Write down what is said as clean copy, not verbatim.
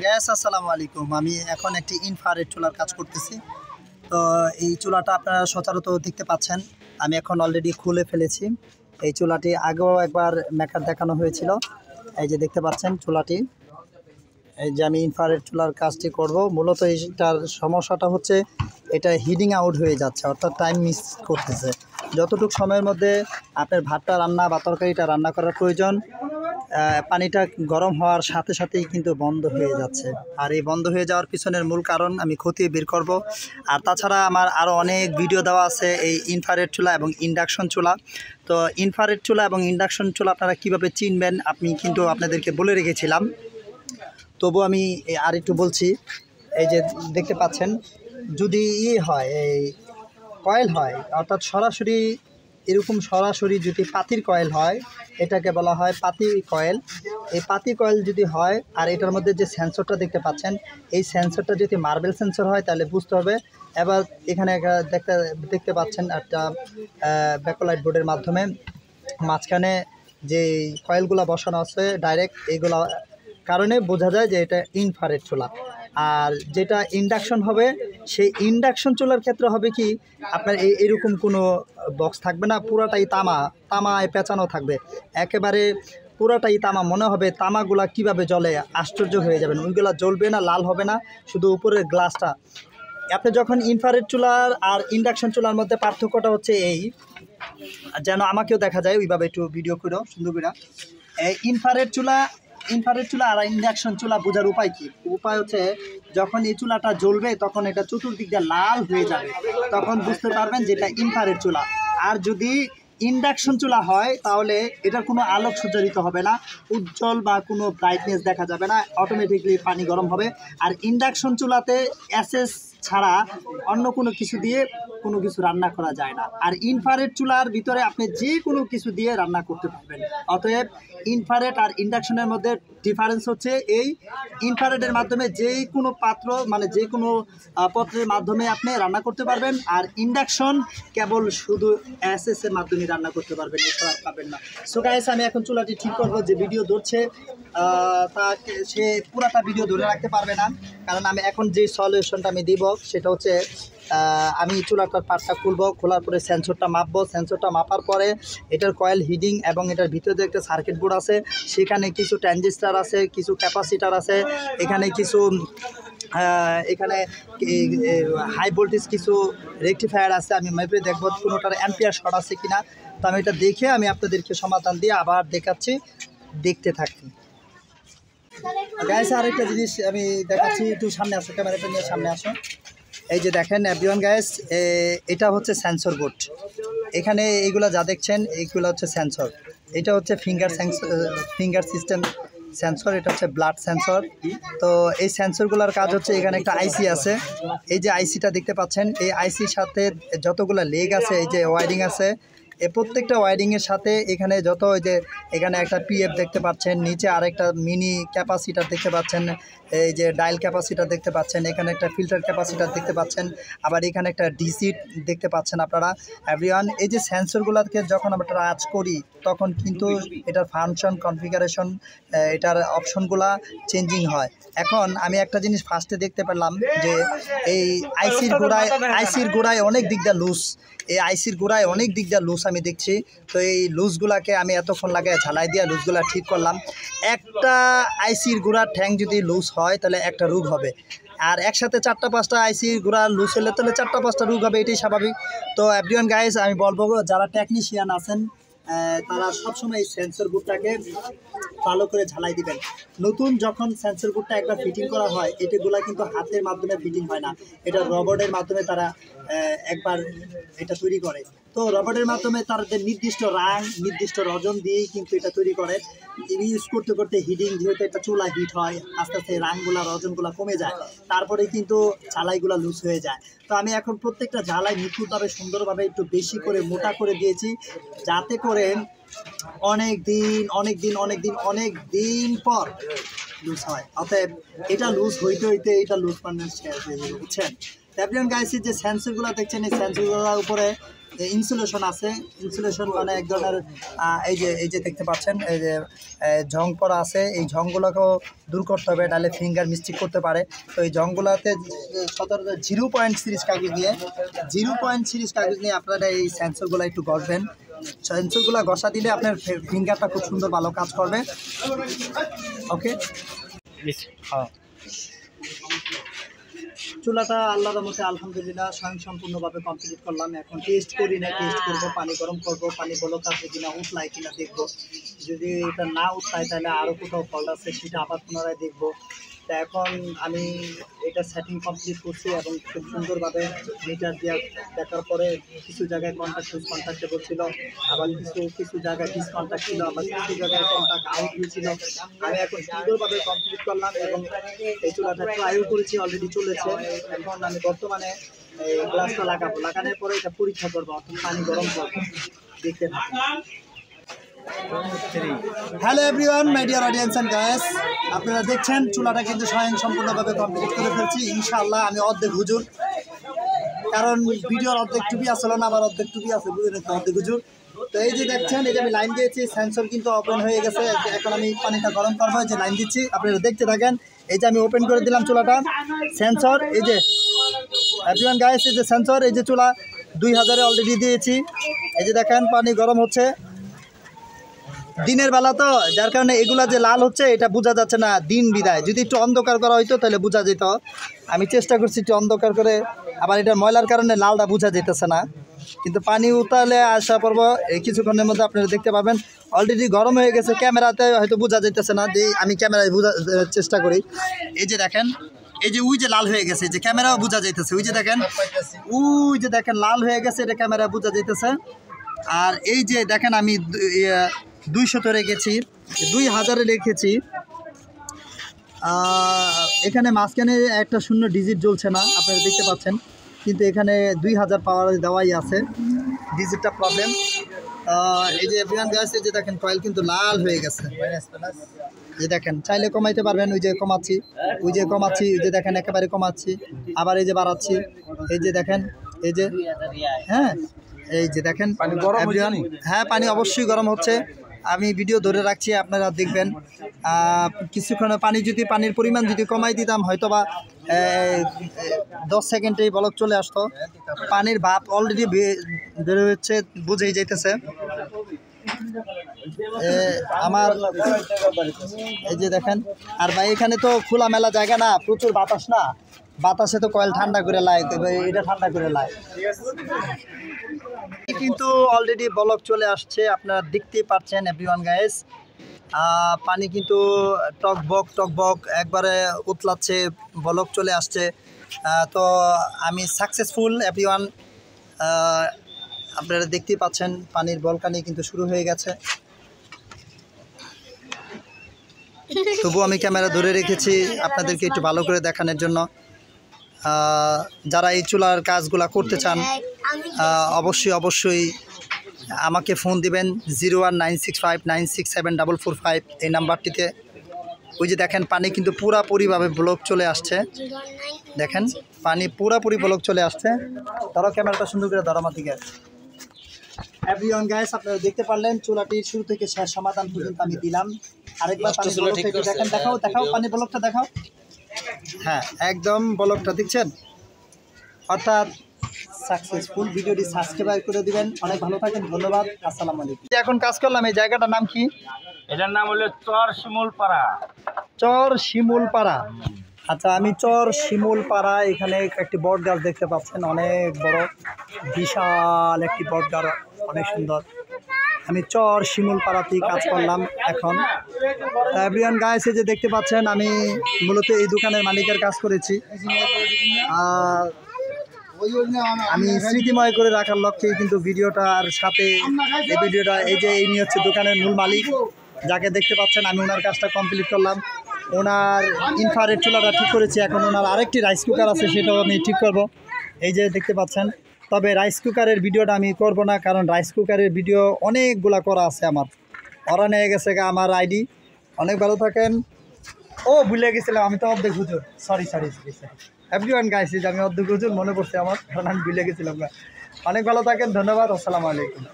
Gas আসসালামু আলাইকুম। আমি এখন একটি ইনফ্রারেড চুলার কাজ করতেছি। তো এই চুলাটা আপনারা সচরাচর দেখতে পাচ্ছেন। আমি এখন অলরেডি খুলে ফেলেছি। এই চুলাটি আগেও একবার মেকার দেখানো হয়েছিল। এই যে দেখতে পাচ্ছেন চুলাটি। এই যে আমি ইনফ্রারেড চুলার কাজটি করব। মূলত এইটার সমস্যাটা হচ্ছে এটা হিটিং আউট হয়ে যাচ্ছে, অর্থাৎ টাইম মিস করতেছে। যতটুকু সময়ের মধ্যে আপনার ভাতটা রান্না বা তরকারিটা রান্না করার প্রয়োজন, পানিটা গরম হওয়ার সাথে সাথেই কিন্তু বন্ধ হয়ে যাচ্ছে। আর এই বন্ধ হয়ে যাওয়ার পিছনের মূল কারণ আমি খতিয়ে বের করব। আর তাছাড়া আমার আরও অনেক ভিডিও দেওয়া আছে এই ইনফ্রারেড চুলা এবং ইন্ডাকশন চুলা। তো ইনফ্রারেড চুলা এবং ইন্ডাকশন চুলা আপনারা কীভাবে চিনবেন আমি কিন্তু আপনাদেরকে বলে রেখেছিলাম। তবু আমি আর একটু বলছি। এই যে দেখতে পাচ্ছেন, যদি হয় এই কয়েল হয়, অর্থাৎ সরাসরি এরকম সরাসরি যদি পাতির কয়েল হয়, এটাকে বলা হয় পাতি কয়েল। এই পাতি কয়েল যদি হয় আর এটার মধ্যে যে সেন্সরটা দেখতে পাচ্ছেন, এই সেন্সরটা যদি মার্বেল সেন্সর হয় তাহলে বুঝতে হবে। এবার এখানে দেখতে পাচ্ছেন একটা ব্যাকলাইট বোর্ডের মাধ্যমে মাঝখানে যে কয়েলগুলো বসানো আছে ডাইরেক্ট, এইগুলা কারণে বোঝা যায় যে এটা ইনফ্রারেড চুলা। আর যেটা ইন্ডাকশন হবে, সেই ইন্ডাকশন চুলার ক্ষেত্রে হবে কি, আপনার এরকম কোনো বক্স থাকবে না, পুরাটাই তামায় পেঁচানো থাকবে, একেবারে পুরাটাই তামা। মনে হবে তামাগুলা কিভাবে জ্বলে, আশ্চর্য হয়ে যাবেন। ওইগুলা জ্বলবে না, লাল হবে না, শুধু উপরের গ্লাসটা। আপনি যখন ইনফ্রারেড চুলার আর ইন্ডাকশন চুলার মধ্যে পার্থক্যটা হচ্ছে এই, যেন আমাকেও দেখা যায় ওইভাবে একটু ভিডিও করো সুন্দর করে। এই ইনফ্রারেড চুলা আর ইন্ডাকশন চুলা বোঝার উপায় কি? উপায় হচ্ছে, যখন এই চুলাটা জ্বলবে তখন এটা চতুর্দিক দিয়ে লাল হয়ে যাবে, তখন বুঝতে পারবেন যে এটা ইনফ্রারেড চুলা। আর যদি ইন্ডাকশন চুলা হয় তাহলে এটার কোনো আলোক সজ্জারিত হবে না, উজ্জ্বল বা কোনো ব্রাইটনেস দেখা যাবে না, অটোমেটিকলি পানি গরম হবে। আর ইন্ডাকশন চুলাতে অ্যাসেস ছাড়া অন্য কোনো কিছু দিয়ে কোনো কিছু রান্না করা যায় না। আর ইনফ্রারেড চুলার ভিতরে আপনি যে কোনো কিছু দিয়ে রান্না করতে পারবেন। অতএব ইনফ্রারেড আর ইন্ডাকশনের মধ্যে ডিফারেন্স হচ্ছে এই, ইনফ্রারেডের মাধ্যমে যে কোনো পাত্র, মানে যে কোনো পত্রের মাধ্যমে আপনি রান্না করতে পারবেন। আর ইন্ডাকশন কেবল শুধু এর মাধ্যমে রান্না করতে পারবেন, এছাড়া পাবেন না। সো গাইস, আমি এখন চুলাটি ঠিক করবো। যে ভিডিও ধরছে সে পুরাটা ভিডিও ধরে রাখতে পারবে না, কারণ আমি এখন যে সলিউশনটা আমি দিব সেটা হচ্ছে, আমি চুলাটার পার্টটা খুলবো, খোলার পরে সেন্সরটা মাপবো। সেন্সরটা মাপার পরে এটার কয়েল হিডিং এবং এটার ভিতরে যে একটা সার্কিট বোর্ড আছে, সেখানে কিছু ট্রানজিস্টার আছে, কিছু ক্যাপাসিটার আছে, এখানে কিছু হাই ভোল্টেজ কিছু রেকটিফায়ার আছে। আমি মেপে দেখবো কোনোটার অ্যাম্পিয়ার শর্ট আছে কিনা। তো আমি এটা দেখে আমি আপনাদেরকে সমাধান দিয়ে আবার দেখাচ্ছি, দেখতে থাকি। গাইস, আরেকটা জিনিস আমি দেখাচ্ছি, একটু সামনে আসো, ক্যামেরাটা নিয়ে সামনে আসো। এই যে দেখেন এভরিওয়ান গাইস, এটা হচ্ছে সেন্সর বোর্ড। এখানে এইগুলো যা দেখছেন এইগুলো হচ্ছে সেন্সর। এটা হচ্ছে ফিঙ্গার সিস্টেম সেন্সর, এটা হচ্ছে ব্লাড সেন্সর। তো এই সেন্সরগুলোর কাজ হচ্ছে, এখানে একটা আইসি আছে, এই যে আইসিটা দেখতে পাচ্ছেন, এই আইসির সাথে যতগুলো লেগ আছে, এই যে ওয়ারিং আছে, এই প্রত্যেকটা ওয়ারিংয়ের সাথে এখানে যত, ওই যে এখানে একটা পিএফ দেখতে পাচ্ছেন, নিচে আরেকটা মিনি ক্যাপাসিটার দেখতে পাচ্ছেন, এই যে ডায়াল ক্যাপাসিটার দেখতে পাচ্ছেন, এখানে একটা ফিল্টার ক্যাপাসিটার দেখতে পাচ্ছেন, আবার এখানে একটা ডিসি দেখতে পাচ্ছেন আপনারা এভরিওয়ান। এই যে সেন্সরগুলোকে যখন আমরা টাচ করি তখন কিন্তু এটার ফাংশন, কনফিগারেশন, এটার অপশনগুলা চেঞ্জিং হয়। এখন আমি একটা জিনিস ফার্স্টে দেখতে পেলাম যে এই আইসির গোড়ায় অনেক দিক দিয়ে লুজ, এই আইসির গোড়ায় অনেক দিক দিয়ে লুজ আমি দেখছি। তো এই লুজগুলাকে আমি এতক্ষণ লাগে ঝালাই দিয়ে লুজগুলা ঠিক করলাম। একটা আইসির গোড়ার ঠ্যাং যদি লুজ হয় তাহলে একটা রোগ হবে, আর একসাথে 4-5টা আইসির গোড়া লুজ হলে তাহলে 4-5টা রোগ হবে, এটাই স্বাভাবিক। তো এভরিওয়ান গাইস, আমি বলবো যারা টেকনিশিয়ান আছেন তারা সবসময় এই সেন্সর বোর্ডটাকে ভালো করে ঝালাই দিবেন। নতুন যখন সেন্সর বোর্ডটা একবার ফিটিং করা হয়, এটাগুলা কিন্তু হাতের মাধ্যমে ফিটিং হয় না, এটা রবারের মাধ্যমে তারা একবার এটা তৈরি করে। তো রবারের মাধ্যমে তাদের নির্দিষ্ট রাং, নির্দিষ্ট রজন দিয়েই কিন্তু এটা তৈরি করে। ইউজ করতে করতে হিটিং, যেহেতু একটা চুলা হিট হয়, আস্তে আস্তে রাংগুলা, রজনগুলা কমে যায়, তারপরে কিন্তু ঝালাইগুলা লুজ হয়ে যায়। তো আমি এখন প্রত্যেকটা ঝালাই নিখুঁতভাবে, সুন্দরভাবে, একটু বেশি করে মোটা করে দিয়েছি, যাতে করে অনেক দিন পর লুজ হয়। অতএব এটা লুজ হইতে হইতে এটা লুজ পারমানেন্ট শেষ হয়ে যাবে, বুঝছেন? এভরিওয়ান গাইস, যে সেন্সরগুলো দেখছেন, এই সেন্সরগুলোর উপরে ইনসুলেশন আছে। ইনসুলেশন মানে এক ধরনের এই যে দেখতে পাচ্ছেন এই যে ঝং পড়া আছে, এই ঝংগুলোকেও দূর করতে হবে, নাহলে ফিঙ্গার মিস্টেক করতে পারে। তো এই ঝংগুলোতে সচরাচর 0.30 কাগজ নিয়ে 0.30 কাগজ নিয়ে আপনারা এই সেন্সরগুলো একটু ঘষবেন। সেন্সরগুলো ঘষা দিলে আপনার ফিঙ্গারটা খুব সুন্দর ভালো কাজ করবে। ওকে, হ্যাঁ, চুলাটা আল্লাহর মতে আলহামদুলিল্লাহ স্বয়ংসম্পূর্ণভাবে কমপ্লিট করলাম। এখন টেস্ট করি না, টেস্ট করবো, পানি গরম করবো, পানি বলক আছে কিনা, উতলায় কিনা দেখবো। যদি এটা না উতলায় তাহলে আরও কোথাও ফল্ট আছে সেটা আবার পুনরায় দেখবো। তা এখন আমি এটা সেটিং কমপ্লিট করছি এবং খুব সুন্দরভাবে মিটার দিয়ে দেখার পরে কিছু জায়গায় কন্ট্যাক্টেবল ছিল, আবার কিছু জায়গায় ডিসকন্ট্যাক্ট ছিল, আবার কিছু জায়গায় কন্ট্যাক্ট আউট হয়েছিল। আমি এখন সুন্দরভাবে কমপ্লিট করলাম এবং এই চুলাটা ট্রাইও করেছি, অলরেডি চলেছে। এখন আমি বর্তমানে এই গ্লাসটা লাগাবো, লাগানোর পরে এটা পরীক্ষা করবো, অর্থাৎ পানি গরম করবো, দেখতে থাকি। Hello everyone, my dear audience and guys, আপনারা দেখছেন চুলাটা কিন্তু স্বয়ংসম্পূর্ণভাবে কমপ্লিট করে ফেলছি ইনশাআল্লাহ। আমি অর্ধেক হুজুর, কারণ ভিডিওর অর্ধেক টুপি আসলো না, আবার অর্ধেক টুপি আছে, বুঝলেন তো, অর্ধেক হুজুর। তো এই যে দেখছেন, এই যে আমি লাইন দিয়েছি, সেন্সর কিন্তু ওপেন হয়ে গেছে। এখন আমি পানিটা গরম করবো, যে লাইন দিচ্ছি আপনারা দেখতে থাকেন। এই যে আমি ওপেন করে দিলাম চুলাটা, সেন্সর এই যে এভরিওয়ান গায়েস, এই যে সেন্সর, এই যে চুলা 2000-এ অলরেডি দিয়েছি। এই যে দেখেন পানি গরম হচ্ছে, দিনের বেলা তো, যার কারণে এগুলা যে লাল হচ্ছে এটা বোঝা যাচ্ছে না দিন বিদায়। যদি একটু অন্ধকার করা হইতো তাহলে বোঝা যেত। আমি চেষ্টা করছি একটু অন্ধকার করে, আবার এটা ময়লার কারণে লালটা বোঝা যেতেছে না। কিন্তু পানি উতালে আসা পর্ব এই কিছুক্ষণের মধ্যে আপনারা দেখতে পাবেন অলরেডি গরম হয়ে গেছে। ক্যামেরাতে হয়তো বোঝা যেতেছে না, দিয়ে আমি ক্যামেরায় বোঝার চেষ্টা করি। এই যে দেখেন, এই যে ওই যে লাল হয়ে গেছে, যে ক্যামেরাও বোঝা যাইতেছে, ওই যে দেখেন, ওই যে দেখেন লাল হয়ে গেছে, এটা ক্যামেরা বোঝা যাইতেছে। আর এই যে দেখেন আমি 200-তে রেখেছি, 2000-এ রেখেছি। এখানে মাঝখানে একটা শূন্য ডিজিট জ্বলছে না, আপনারা দেখতে পাচ্ছেন, কিন্তু এখানে 2000 পাওয়ার দেওয়াই আছে, ডিজিটটা প্রবলেম। এই যে এভরিওয়ান গাইস, এই যে দেখেন কয়েল কিন্তু লাল হয়ে গেছে, যে দেখেন চাইলে কমাইতে পারবেন। ওই যে কমাচ্ছি, ওই যে কমাচ্ছি, ওই যে দেখেন একেবারে কমাচ্ছি, আবার এই যে বাড়াচ্ছি, এই যে দেখেন, এই যে, হ্যাঁ এই যে দেখেন পানি গরম, হ্যাঁ পানি অবশ্যই গরম হচ্ছে। আমি ভিডিও ধরে রাখছি, আপনারা দেখবেন। কিছুক্ষণ পানির পরিমাণ যদি কমাই দিতাম হয়তোবা 10 সেকেন্ডেই বলক চলে আসতো। পানির ভাপ অলরেডি বের হচ্ছে, বুঝেই যাইতেছে আমার। এই যে দেখেন, আর ভাই এখানে তো খোলামেলা জায়গা না, প্রচুর বাতাস না, বাতাসে তো কয়েল ঠান্ডা করে লাই, এটা ঠান্ডা করে লাই। কিন্তু অলরেডি বলক চলে আসছে, আপনারা দেখতেই পাচ্ছেন এভরিওয়ান গাইস। পানি কিন্তু টকবক একবারে উতলাচ্ছে, বলক চলে আসছে। তো আমি সাকসেসফুল এভরিওয়ান, আপনারা দেখতেই পাচ্ছেন পানির বলকানি কিন্তু শুরু হয়ে গেছে। তবু আমি ক্যামেরা ধরে রেখেছি আপনাদেরকে একটু ভালো করে দেখানোর জন্য। যারা এই চুলার কাজগুলা করতে চান অবশ্যই আমাকে ফোন দিবেন 01965967445 এই নাম্বারটিতে। ওই যে দেখেন পানি কিন্তু পুরাপুরিভাবে ব্লক চলে আসছে, দেখেন পানি পুরাপুরি ব্লক চলে আসছে। ধরো ক্যামেরাটা সুন্দর করে ধরো আমার দিকে। এভরিওয়ান গাইস, আপনারা দেখতে পারলেন চুলাটির শুরু থেকে শেষ সমাধান পর্যন্ত আমি দিলাম। আরেকবার পানি ব্লকটা দেখেন, দেখাও পানি ব্লকটা দেখাও। হ্যাঁ একদম ব্লকটা দেখছেন, অর্থাৎ সাকসেসফুল। ভিডিওটি সাবস্ক্রাইব করে দিবেন। অনেক ভালো থাকেন, ধন্যবাদ, আসসালামু আলাইকুম। এখন কাজ করলাম, এই জায়গাটার নাম কি? এটার নাম হলো চর শিমুলপাড়া। চর শিমুলপাড়া। আচ্ছা, আমি চর শিমুলপাড়া, এখানে একটি বট গাছ দেখতে পাচ্ছেন, অনেক বড় বিশাল একটি বট গাছ, অনেক সুন্দর। আমি চর শিমুলপাড়াতেই কাজ করলাম এখন। এভরিওয়ান গাইস, এই যে দেখতে পাচ্ছেন আমি মূলত এই দোকানের মালিকের কাজ করেছি। আমি স্মৃতিময় করে রাখার লক্ষ্যেই কিন্তু ভিডিওটার সাথে এই ভিডিওটা, এই যে ইনি হচ্ছে দোকানের মূল মালিক, যাকে দেখতে পাচ্ছেন। আমি ওনার কাজটা কমপ্লিট করলাম, ওনার ইনফ্রারেড চুলাটা ঠিক করেছি। এখন ওনার আরেকটি রাইস কুকার আছে, সেটাও আমি ঠিক করব, এই যে দেখতে পাচ্ছেন। তবে রাইস কুকারের ভিডিওটা আমি করব না, কারণ রাইস কুকারের ভিডিও অনেকগুলা করা আছে আমার, ওরা নিয়ে গেছে আমার আইডি। অনেক ভালো থাকেন। ও ভুলে গেছিলাম, আমি তো অর্ধেক হুজুর, সরি এভরিওয়ান গাইস, যে আমি অর্ধেক হুজুর মনে পড়ছে আমার, কারণ আমি ভুলে গেছিলাম না। অনেক ভালো থাকেন, ধন্যবাদ, আসসালামু আলাইকুম।